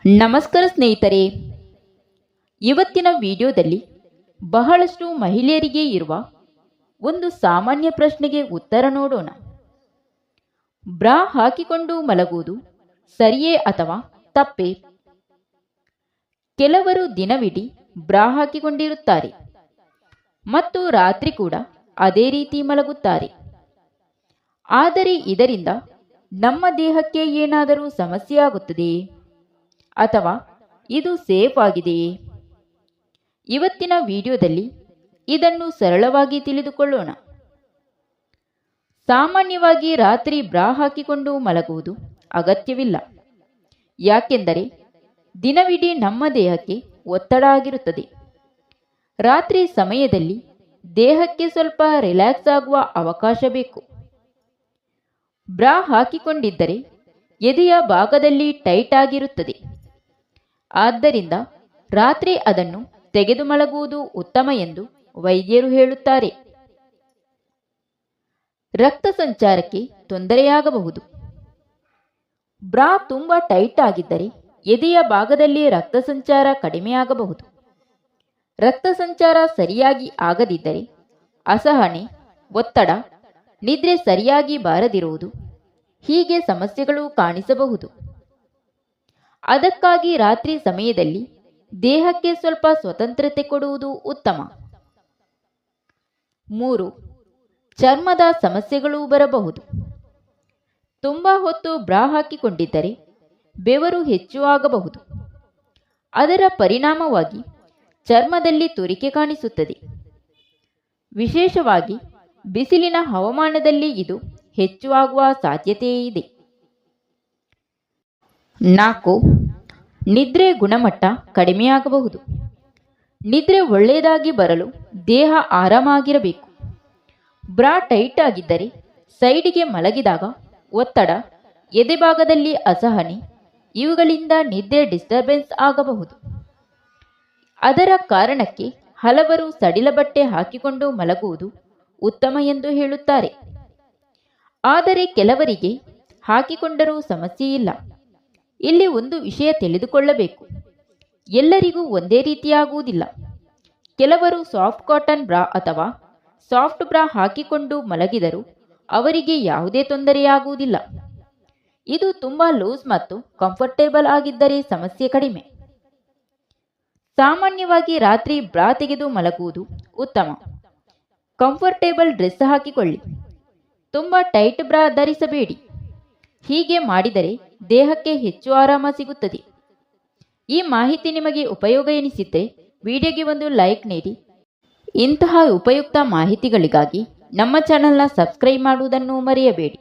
ನಮಸ್ಕಾರ ಸ್ನೇಹಿತರೆ, ಇವತ್ತಿನ ವಿಡಿಯೋದಲ್ಲಿ ಬಹಳಷ್ಟು ಮಹಿಳೆಯರಿಗೆ ಇರುವ ಒಂದು ಸಾಮಾನ್ಯ ಪ್ರಶ್ನೆಗೆ ಉತ್ತರ ನೋಡೋಣ. ಬ್ರಾ ಹಾಕಿಕೊಂಡು ಮಲಗುವುದು ಸರಿಯೇ ಅಥವಾ ತಪ್ಪೇ? ಕೆಲವರು ದಿನವಿಡೀ ಬ್ರಾ ಹಾಕಿಕೊಂಡಿರುತ್ತಾರೆ ಮತ್ತು ರಾತ್ರಿ ಕೂಡ ಅದೇ ರೀತಿ ಮಲಗುತ್ತಾರೆ. ಆದರೆ ಇದರಿಂದ ನಮ್ಮ ದೇಹಕ್ಕೆ ಏನಾದರೂ ಸಮಸ್ಯೆ ಆಗುತ್ತದೆಯೇ ಅಥವಾ ಇದು ಸೇಫ್ ಆಗಿದೆಯೇ? ಇವತ್ತಿನ ವಿಡಿಯೋದಲ್ಲಿ ಇದನ್ನು ಸರಳವಾಗಿ ತಿಳಿದುಕೊಳ್ಳೋಣ. ಸಾಮಾನ್ಯವಾಗಿ ರಾತ್ರಿ ಬ್ರಾ ಹಾಕಿಕೊಂಡು ಮಲಗುವುದು ಅಗತ್ಯವಿಲ್ಲ. ಯಾಕೆಂದರೆ ದಿನವಿಡೀ ನಮ್ಮ ದೇಹಕ್ಕೆ ಒತ್ತಡ ಆಗಿರುತ್ತದೆ. ರಾತ್ರಿ ಸಮಯದಲ್ಲಿ ದೇಹಕ್ಕೆ ಸ್ವಲ್ಪ ರಿಲ್ಯಾಕ್ಸ್ ಆಗುವ ಅವಕಾಶ ಬೇಕು. ಬ್ರಾ ಹಾಕಿಕೊಂಡಿದ್ದರೆ ಎದೆಯ ಭಾಗದಲ್ಲಿ ಟೈಟ್ ಆಗಿರುತ್ತದೆ. ಆದ್ದರಿಂದ ರಾತ್ರಿ ಅದನ್ನು ತೆಗೆದು ಮಲಗುವುದು ಉತ್ತಮ ಎಂದು ವೈದ್ಯರು ಹೇಳುತ್ತಾರೆ. ರಕ್ತ ಸಂಚಾರಕ್ಕೆ ತೊಂದರೆಯಾಗಬಹುದು. ಬ್ರಾ ತುಂಬಾ ಟೈಟ್ ಆಗಿದ್ದರೆ ಎದೆಯ ಭಾಗದಲ್ಲಿ ರಕ್ತ ಸಂಚಾರ ಕಡಿಮೆಯಾಗಬಹುದು. ರಕ್ತ ಸಂಚಾರ ಸರಿಯಾಗಿ ಆಗದಿದ್ದರೆ ಅಸಹನೆ, ಒತ್ತಡ, ನಿದ್ರೆ ಸರಿಯಾಗಿ ಬಾರದಿರುವುದು ಹೀಗೆ ಸಮಸ್ಯೆಗಳು ಕಾಣಿಸಬಹುದು. ಅದಕ್ಕಾಗಿ ರಾತ್ರಿ ಸಮಯದಲ್ಲಿ ದೇಹಕ್ಕೆ ಸ್ವಲ್ಪ ಸ್ವತಂತ್ರತೆ ಕೊಡುವುದು ಉತ್ತಮ. 3. ಚರ್ಮದ ಸಮಸ್ಯೆಗಳು ಬರಬಹುದು. ತುಂಬಾ ಹೊತ್ತು ಬ್ರಾ ಹಾಕಿಕೊಂಡಿದ್ದರೆ ಬೆವರು ಹೆಚ್ಚು ಆಗಬಹುದು. ಅದರ ಪರಿಣಾಮವಾಗಿ ಚರ್ಮದಲ್ಲಿ ತುರಿಕೆ ಕಾಣಿಸುತ್ತದೆ. ವಿಶೇಷವಾಗಿ ಬಿಸಿಲಿನ ಹವಾಮಾನದಲ್ಲಿ ಇದು ಹೆಚ್ಚು ಆಗುವ ಸಾಧ್ಯತೆ ಇದೆ. 4. ನಿದ್ರೆ ಗುಣಮಟ್ಟ ಕಡಿಮೆಯಾಗಬಹುದು. ನಿದ್ರೆ ಒಳ್ಳೆಯದಾಗಿ ಬರಲು ದೇಹ ಆರಾಮಾಗಿರಬೇಕು. ಬ್ರಾ ಟೈಟ್ ಆಗಿದ್ದರೆ ಸೈಡಿಗೆ ಮಲಗಿದಾಗ ಒತ್ತಡ, ಎದೆಭಾಗದಲ್ಲಿ ಅಸಹನೆ ಇವುಗಳಿಂದ ನಿದ್ರೆ ಡಿಸ್ಟರ್ಬೆನ್ಸ್ ಆಗಬಹುದು. ಅದರ ಕಾರಣಕ್ಕೆ ಹಲವರು ಸಡಿಲ ಬಟ್ಟೆ ಹಾಕಿಕೊಂಡು ಮಲಗುವುದು ಉತ್ತಮ ಎಂದು ಹೇಳುತ್ತಾರೆ. ಆದರೆ ಕೆಲವರಿಗೆ ಹಾಕಿಕೊಂಡರೂ ಸಮಸ್ಯೆ ಇಲ್ಲ. ಇಲ್ಲಿ ಒಂದು ವಿಷಯ ತಿಳಿದುಕೊಳ್ಳಬೇಕು. ಎಲ್ಲರಿಗೂ ಒಂದೇ ರೀತಿಯಾಗುವುದಿಲ್ಲ. ಕೆಲವರು ಸಾಫ್ಟ್ ಕಾಟನ್ ಬ್ರಾ ಅಥವಾ ಸಾಫ್ಟ್ ಬ್ರಾ ಹಾಕಿಕೊಂಡು ಮಲಗಿದರೂ ಅವರಿಗೆ ಯಾವುದೇ ತೊಂದರೆಯಾಗುವುದಿಲ್ಲ. ಇದು ತುಂಬಾ ಲೂಸ್ ಮತ್ತು ಕಂಫರ್ಟೇಬಲ್ ಆಗಿದ್ದರೆ ಸಮಸ್ಯೆ ಕಡಿಮೆ. ಸಾಮಾನ್ಯವಾಗಿ ರಾತ್ರಿ ಬ್ರಾ ತೆಗೆದು ಮಲಗುವುದು ಉತ್ತಮ. ಕಂಫರ್ಟೇಬಲ್ ಡ್ರೆಸ್ ಹಾಕಿಕೊಳ್ಳಿ. ತುಂಬಾ ಟೈಟ್ ಬ್ರಾ ಧರಿಸಬೇಡಿ. ಹೀಗೆ ಮಾಡಿದರೆ ದೇಹಕ್ಕೆ ಹೆಚ್ಚು ಆರಾಮ ಸಿಗುತ್ತದೆ. ಈ ಮಾಹಿತಿ ನಿಮಗೆ ಉಪಯೋಗ ಎನಿಸಿದ್ದರೆ ವಿಡಿಯೋಗೆ ಒಂದು ಲೈಕ್ ನೀಡಿ. ಇಂತಹ ಉಪಯುಕ್ತ ಮಾಹಿತಿಗಳಿಗಾಗಿ ನಮ್ಮ ಚಾನೆಲ್ನ ಸಬ್ಸ್ಕ್ರೈಬ್ ಮಾಡುವುದನ್ನು ಮರೆಯಬೇಡಿ.